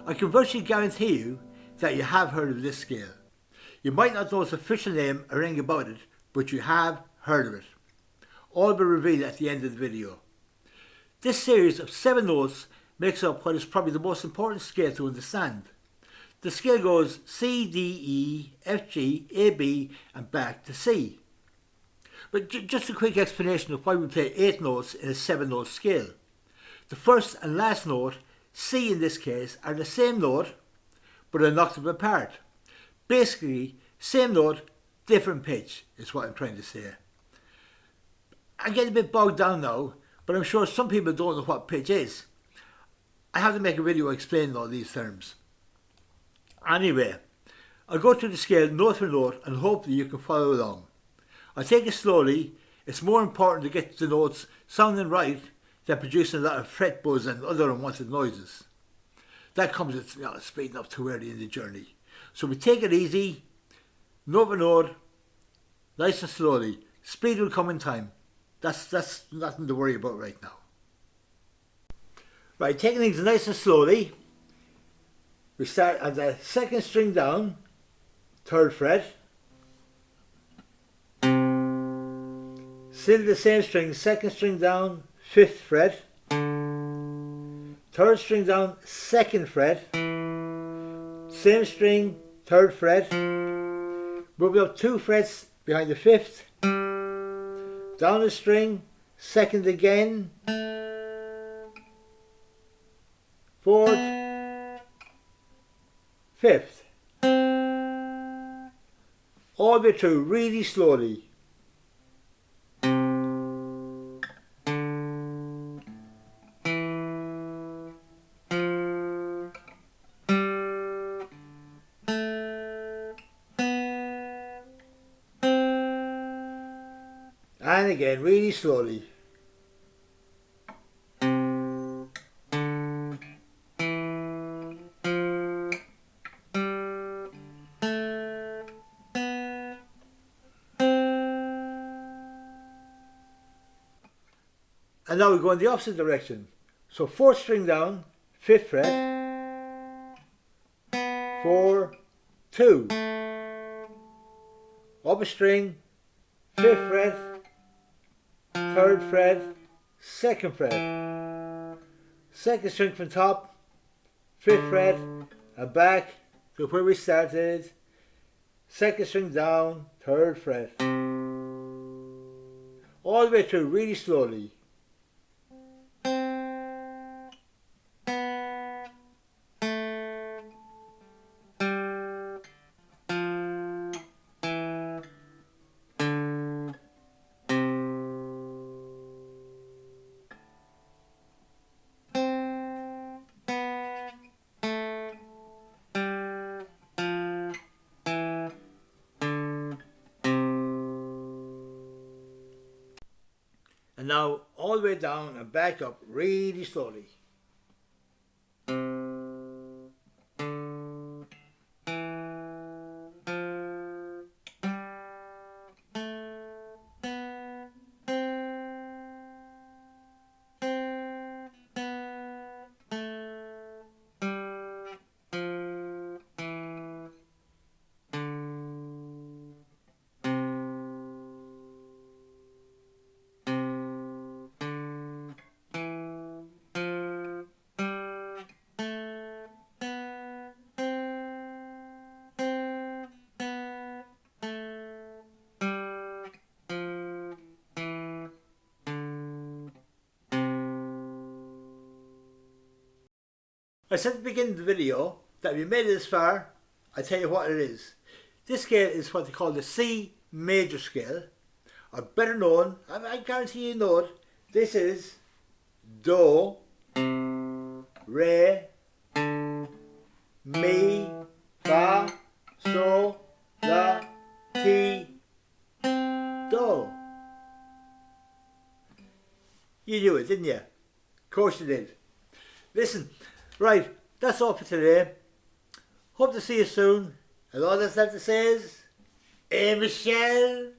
I can virtually guarantee you that you have heard of this scale. You might not know its official name or anything about it, but you have heard of it. All will be revealed at the end of the video. This series of 7 notes makes up what is probably the most important scale to understand. The scale goes C, D, E, F, G, A, B and back to C. But just a quick explanation of why we play 8 notes in a 7 note scale. The first and last note, C in this case, are the same note but an octave apart. Basically, same note, different pitch is what I'm trying to say. I'm getting a bit bogged down now, but I'm sure some people don't know what pitch is. I have to make a video explaining all these terms. Anyway, I'll go through the scale note for note and hopefully you can follow along. I'll take it slowly. It's more important to get the notes sounding right than producing a lot of fret buzz and other unwanted noises. That comes with speeding up too early in the journey. So we take it easy, note for note, nice and slowly. Speed will come in time. That's nothing to worry about right now. Right, taking things nice and slowly, we start at the 2nd string down, 3rd fret. Still the same string, 2nd string down, 5th fret. 3rd string down, 2nd fret. Same string, 3rd fret. Moving up 2 frets behind the 5th. Down the string, 2nd again. 4th, 5th. All the way through, really slowly. And again, really slowly. And now we go in the opposite direction. So 4th string down, 5th fret, 4, 2. Up a string, 5th fret, 3rd fret, 2nd fret. 2nd string from top, 5th fret, and back to where we started. 2nd string down, 3rd fret. All the way through, really slowly. And now all the way down and back up really slowly. I said at the beginning of the video that if you made it this far, I tell you what it is. This scale is what they call the C major scale, or better known, I guarantee you know it, this is Do, Re, Mi, Fa, So, La, Ti, Do. You knew it, didn't you? Of course you did. Listen, right, that's all for today. Hope to see you soon. And all that's left to say is, Michelle.